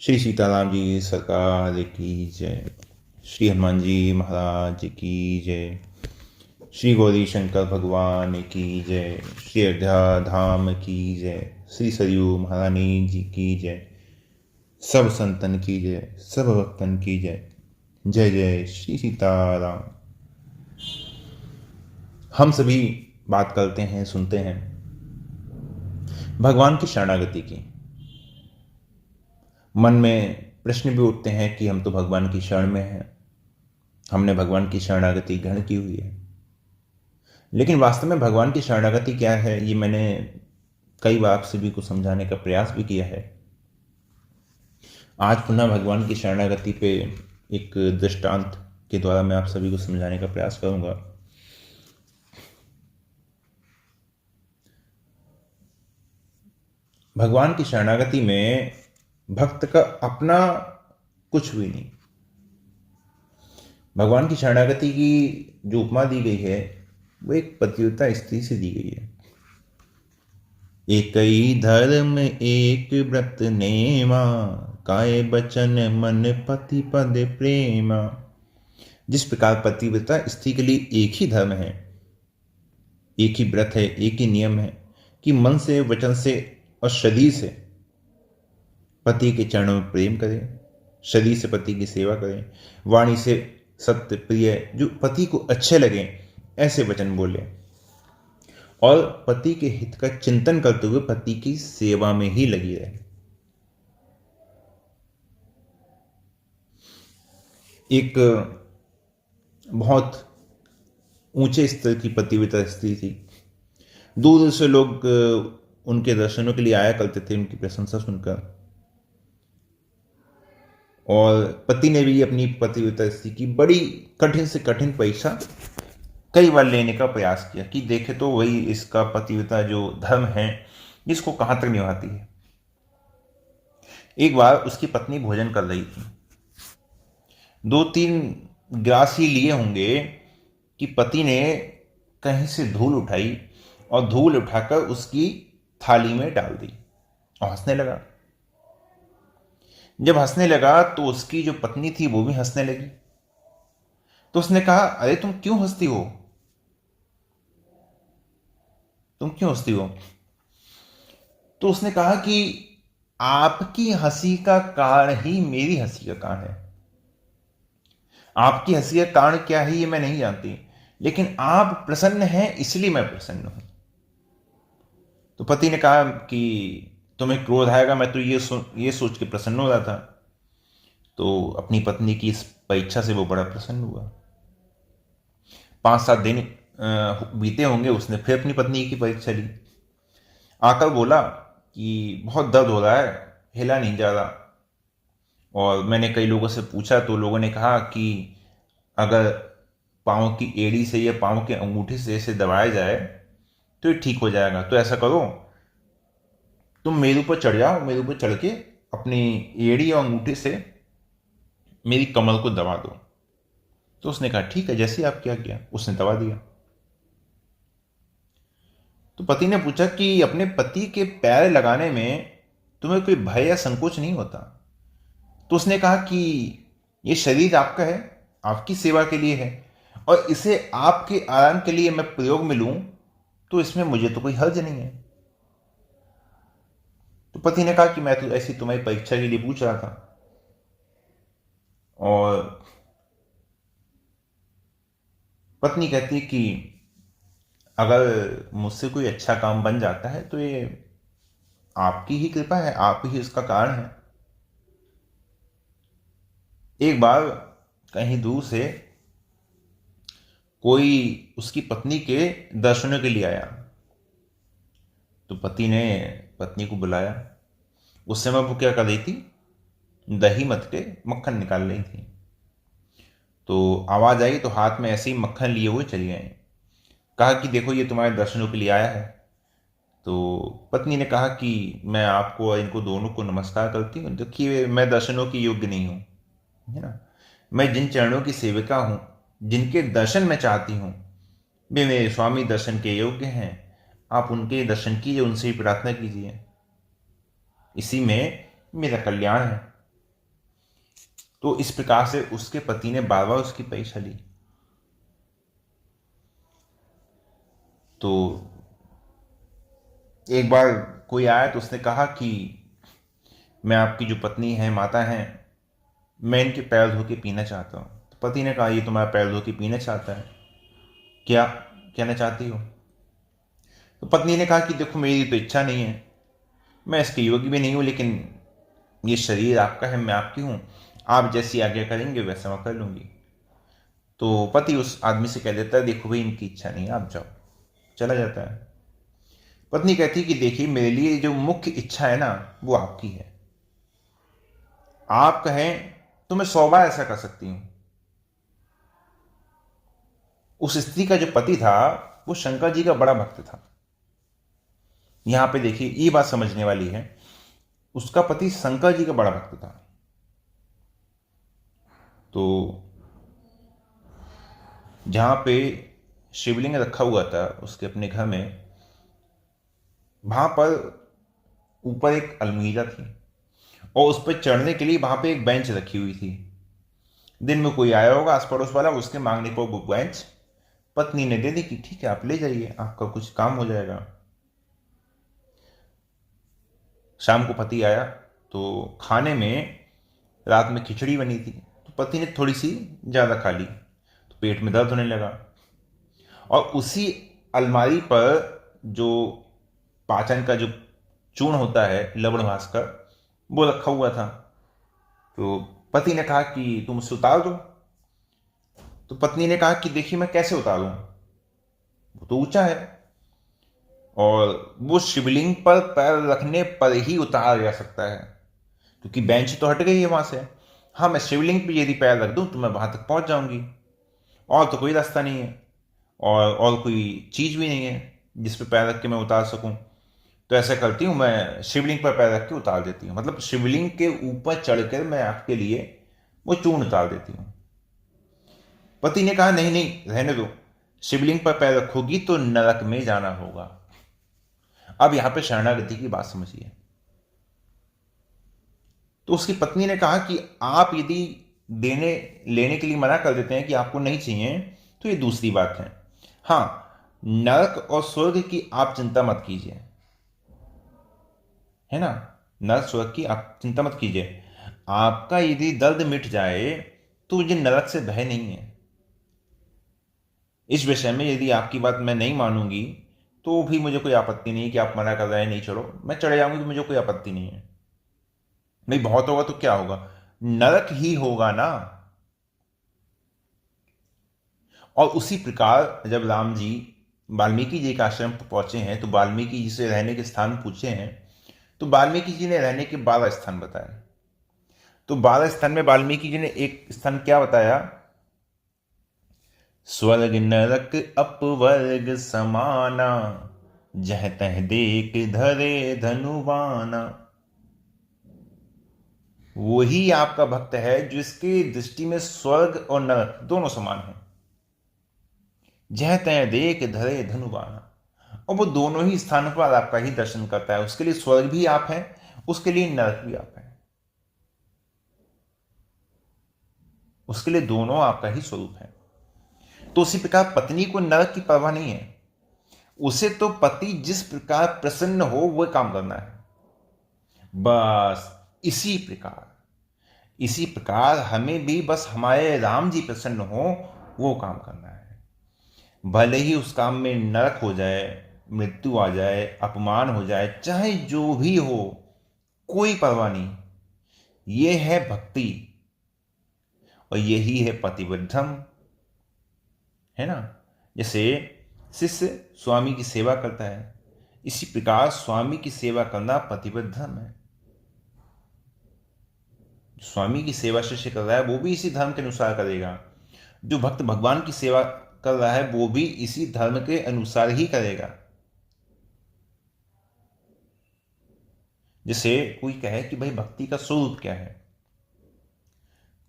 श्री सीताराम जी सरकार की जय। श्री हनुमान जी महाराज की जय। श्री गौरी शंकर भगवान की जय। श्री अयोध्या धाम की जय। श्री सरयू महारानी जी की जय। सब संतन की जय, सब भक्तन की जय। जय जय श्री सीताराम। हम सभी बात करते हैं, सुनते हैं भगवान की शरणागति की। मन में प्रश्न भी उठते हैं कि हम तो भगवान की शरण में हैं, हमने भगवान की शरणागति ग्रहण की हुई है। लेकिन वास्तव में भगवान की शरणागति क्या है, ये मैंने कई बार आप सभी को समझाने का प्रयास भी किया है। आज पुनः भगवान की शरणागति पे एक दृष्टांत के द्वारा मैं आप सभी को समझाने का प्रयास करूंगा। भगवान की शरणागति में भक्त का अपना कुछ भी नहीं। भगवान की शरणागति की जो उपमा दी गई है वो एक पतिव्रता स्त्री से दी गई है। एक ही धर्म एक व्रत नेमा, काय बचन मन पति पद प्रेमा। जिस प्रकार पतिव्रता स्त्री के लिए एक ही धर्म है, एक ही व्रत है, एक ही नियम है कि मन से, वचन से और शरीर से पति के चरणों में प्रेम करें, शरीर से पति की सेवा करें, वाणी से सत्य प्रिय जो पति को अच्छे लगे ऐसे वचन बोले और पति के हित का चिंतन करते हुए पति की सेवा में ही लगी रहे। एक बहुत ऊंचे स्तर की पतिव्रता स्त्री थी। दूर दूर से लोग उनके दर्शनों के लिए आया करते थे, उनकी प्रशंसा सुनकर। और पति ने भी अपनी पतिव्रता स्त्री की बड़ी कठिन से कठिन परीक्षा कई बार लेने का प्रयास किया कि देखे तो वही इसका पतिव्रता जो धर्म है इसको कहां तक निभाती है। एक बार उसकी पत्नी भोजन कर रही थी। 2-3 गिलास ही लिए होंगे कि पति ने कहीं से धूल उठाई और धूल उठाकर उसकी थाली में डाल दी और हंसने लगा। जब हंसने लगा तो उसकी जो पत्नी थी वो भी हंसने लगी। तो उसने कहा, अरे तुम क्यों हंसती हो, तुम क्यों हंसती हो? तो उसने कहा कि आपकी हंसी का कारण ही मेरी हंसी का कारण है। आपकी हंसी का कारण क्या है ये मैं नहीं जानती, लेकिन आप प्रसन्न हैं इसलिए मैं प्रसन्न हूं। तो पति ने कहा कि तुम्हें क्रोध आएगा, मैं तो ये सोच के प्रसन्न हो रहा था। तो अपनी पत्नी की इस परीक्षा से वो बड़ा प्रसन्न हुआ। 5-7 दिन बीते होंगे, उसने फिर अपनी पत्नी की परीक्षा ली। आकर बोला कि बहुत दर्द हो रहा है, हिला नहीं जा रहा। और मैंने कई लोगों से पूछा तो लोगों ने कहा कि अगर पाँव की एड़ी से या पाँव के अंगूठे से इसे दबाया जाए तो ये ठीक हो जाएगा। तो ऐसा करो, तुम मेरे ऊपर चढ़ जाओ, मेरे ऊपर चढ़ के अपनी एड़ी और अंगूठे से मेरी कमर को दबा दो। तो उसने कहा ठीक है, जैसे आप क्या किया। उसने दबा दिया। तो पति ने पूछा कि अपने पति के पैर लगाने में तुम्हें कोई भय या संकोच नहीं होता? तो उसने कहा कि ये शरीर आपका है, आपकी सेवा के लिए है, और इसे आपके आराम के लिए मैं प्रयोग में लूं तो इसमें मुझे तो कोई हर्ज नहीं है। तो पति ने कहा कि मैं तो ऐसी तुम्हारी परीक्षा के लिए पूछ रहा था, और पत्नी कहती कि अगर मुझसे कोई अच्छा काम बन जाता है तो ये आपकी ही कृपा है, आप ही उसका कारण है। एक बार कहीं दूर से कोई उसकी पत्नी के दर्शनों के लिए आया। तो पति ने पत्नी को बुलाया। उस समय वो क्या कर रही थी, दही मथ के मक्खन निकाल रही थी। तो आवाज आई तो हाथ में ऐसे ही मक्खन लिए हुए चली आई। कहा कि देखो ये तुम्हारे दर्शनों के लिए आया है। तो पत्नी ने कहा कि मैं आपको और इनको दोनों को नमस्कार करती हूँ, देखिए मैं दर्शनों की योग्य नहीं हूँ, है ना। मैं जिन चरणों की सेविका हूँ, जिनके दर्शन मैं चाहती हूँ, वे मेरे स्वामी दर्शन के योग्य हैं। आप उनके दर्शन कीजिए, उनसे ही प्रार्थना कीजिए, इसी में मेरा कल्याण है। तो इस प्रकार से उसके पति ने बार बार उसकी परीक्षा ली। तो एक बार कोई आया तो उसने कहा कि मैं आपकी जो पत्नी है, माता है, मैं इनके पैर धो के पीना चाहता हूँ। तो पति ने कहा ये तुम्हारा पैर धो के पीना चाहता है, क्या कहना चाहती हो? तो पत्नी ने कहा कि देखो मेरी तो इच्छा नहीं है, मैं इसके योग्य भी नहीं हूँ, लेकिन ये शरीर आपका है, मैं आपकी हूँ, आप जैसी आज्ञा करेंगे वैसा मैं कर लूँगी। तो पति उस आदमी से कह देता है देखो भाई इनकी इच्छा नहीं है, आप जाओ। चला जाता है। पत्नी कहती है कि देखिए मेरे लिए जो मुख्य इच्छा है ना वो आपकी है, आप कहें तो मैं 100 बार ऐसा कर सकती हूं। उस स्त्री का जो पति था वो शंकर जी का बड़ा भक्त था। यहां पे देखिए ये बात समझने वाली है, उसका पति शंकर जी का बड़ा भक्त था। तो जहां पे शिवलिंग रखा हुआ था उसके अपने घर में, वहां पर ऊपर एक अलमीरा थी और उस पर चढ़ने के लिए वहां पे एक बेंच रखी हुई थी। दिन में कोई आया होगा आस पड़ोस वाला, उसके मांगने पर वो बेंच पत्नी ने दे दी कि ठीक है आप ले जाइए, आपका कुछ काम हो जाएगा। शाम को पति आया तो खाने में रात में खिचड़ी बनी थी, तो पति ने थोड़ी सी ज़्यादा खा ली, तो पेट में दर्द होने लगा। और उसी अलमारी पर जो पाचन का जो चूर्ण होता है लवण भास्कर, वो रखा हुआ था। तो पति ने कहा कि तुम उसे उतार दो। तो पत्नी ने कहा कि देखिए मैं कैसे उतारूं, वो तो ऊंचा है और वो शिवलिंग पर पैर रखने पर ही उतारा जा सकता है, क्योंकि बेंच तो हट गई है वहां से। हाँ मैं शिवलिंग पे यदि पैर रख दूं तो मैं वहां तक पहुंच जाऊंगी, और तो कोई रास्ता नहीं है और कोई चीज भी नहीं है जिस पे पैर रख के मैं उतार सकूं। तो ऐसा करती हूँ मैं शिवलिंग पर पैर रख के उतार देती हूँ, मतलब शिवलिंग के ऊपर चढ़कर मैं आपके लिए वो चूर्ण उतार देती हूँ। पति ने कहा नहीं नहीं रहने दो, शिवलिंग पर पैर रखोगी तो नरक में जाना होगा। अब यहां पे शरणागति की बात समझिए। तो उसकी पत्नी ने कहा कि आप यदि देने लेने के लिए मना कर देते हैं कि आपको नहीं चाहिए तो ये दूसरी बात है। हाँ नरक और स्वर्ग की आप चिंता मत कीजिए, है ना, नरक स्वर्ग की आप चिंता मत कीजिए। आपका यदि दर्द मिट जाए तो मुझे नरक से भय नहीं है। इस विषय में यदि आपकी बात मैं नहीं मानूंगी तो भी मुझे कोई आपत्ति नहीं है कि आप मना कर रहे हैं नहीं चलो, मैं चले जाऊंगी तो मुझे कोई आपत्ति नहीं है। नहीं बहुत होगा तो क्या होगा, नरक ही होगा ना। और उसी प्रकार जब राम जी वाल्मीकि जी के आश्रम पर पहुंचे हैं तो वाल्मीकि जी से रहने के स्थान पूछे हैं, तो वाल्मीकि जी ने रहने के 12 स्थान बताए। तो 12 स्थान में वाल्मीकि जी ने एक स्थान क्या बताया, स्वर्ग नरक अपवर्ग समाना, जह तह देख धरे धनुवाना। वही आपका भक्त है जिसकी दृष्टि में स्वर्ग और नरक दोनों समान है। जह तह देख धरे धनुवाना, और वो दोनों ही स्थानों पर आपका ही दर्शन करता है। उसके लिए स्वर्ग भी आप हैं, उसके लिए नरक भी आप हैं, उसके लिए दोनों आपका ही स्वरूप है। तो उसी प्रकार पत्नी को नरक की परवाह नहीं है, उसे तो पति जिस प्रकार प्रसन्न हो वह काम करना है। बस इसी प्रकार हमें भी बस हमारे राम जी प्रसन्न हो वो काम करना है। भले ही उस काम में नरक हो जाए, मृत्यु आ जाए, अपमान हो जाए, चाहे जो भी हो, कोई परवाह नहीं। ये है भक्ति और यही है पतिवृद्धम, है ना। जैसे शिष्य स्वामी की सेवा करता है, इसी प्रकार स्वामी की सेवा करना पतिव्रत धर्म है। स्वामी की सेवा शिष्य कर रहा है वो भी इसी धर्म के अनुसार करेगा, जो भक्त भगवान की सेवा कर रहा है वो भी इसी धर्म के अनुसार ही करेगा। जैसे कोई कहे कि भाई भक्ति का स्वरूप क्या है,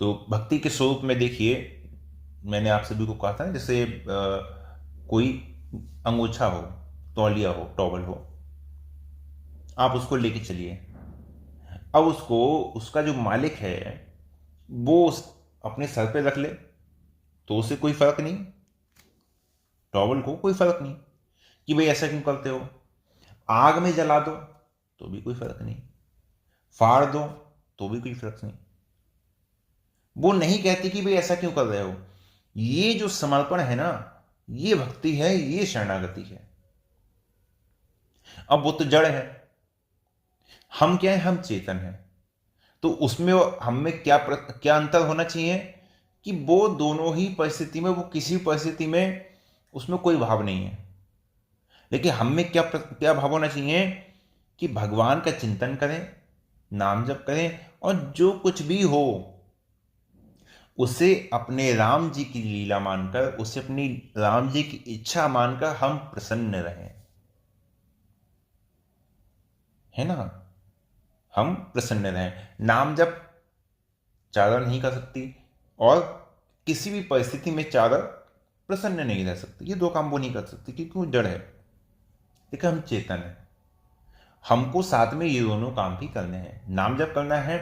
तो भक्ति के स्वरूप में देखिए, मैंने आप सभी को कहा था ना, जैसे कोई अंगोछा हो, तौलिया हो, टॉवल हो, आप उसको लेके चलिए। अब उसको उसका जो मालिक है वो अपने सर पे रख ले तो उसे कोई फर्क नहीं, टॉवल को कोई फर्क नहीं कि भाई ऐसा क्यों करते हो। आग में जला दो तो भी कोई फर्क नहीं, फाड़ दो तो भी कोई फर्क नहीं। वो नहीं कहती कि भाई ऐसा क्यों कर रहे हो। ये जो समर्पण है ना, ये भक्ति है, ये शरणागति है। अब वो तो जड़ है, हम क्या है, हम चेतन है। तो उसमें हम में क्या अंतर होना चाहिए कि वो दोनों ही परिस्थिति में, वो किसी परिस्थिति में उसमें कोई भाव नहीं है। लेकिन हम में क्या भाव होना चाहिए कि भगवान का चिंतन करें, नाम जप करें, और जो कुछ भी हो उसे अपने राम जी की लीला मानकर, उसे अपनी राम जी की इच्छा मानकर हम प्रसन्न रहें, है ना। हम प्रसन्न रहें। नाम जप चादर नहीं कर सकती, और किसी भी परिस्थिति में चादर प्रसन्न नहीं रह सकती। ये दो काम वो नहीं कर सकती क्योंकि वो जड़ है। लेकिन हम चेतन है, हमको साथ में ये दोनों काम भी करने हैं। नाम जप करना है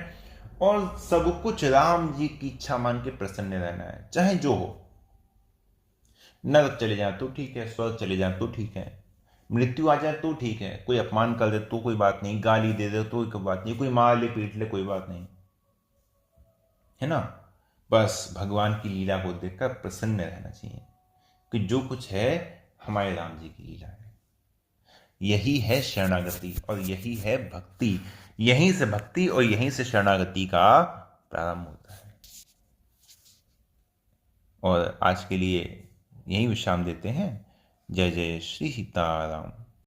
और सब कुछ राम जी की इच्छा मान के प्रसन्न रहना है, चाहे जो हो। नरक चले जाए तो ठीक है, स्वर्ग चले जाए तो ठीक है, मृत्यु आ जाए तो ठीक है, कोई अपमान कर दे तो कोई बात नहीं, गाली दे दे तो कोई बात नहीं, कोई मार ले पीट ले कोई बात नहीं, है ना। बस भगवान की लीला को देखकर प्रसन्न रहना चाहिए कि जो कुछ है हमारे राम जी की लीला है। यही है शरणागति और यही है भक्ति। यहीं से भक्ति और यहीं से शरणागति का प्रारंभ होता है। और आज के लिए यही विश्राम देते हैं। जय जय श्री सीताराम।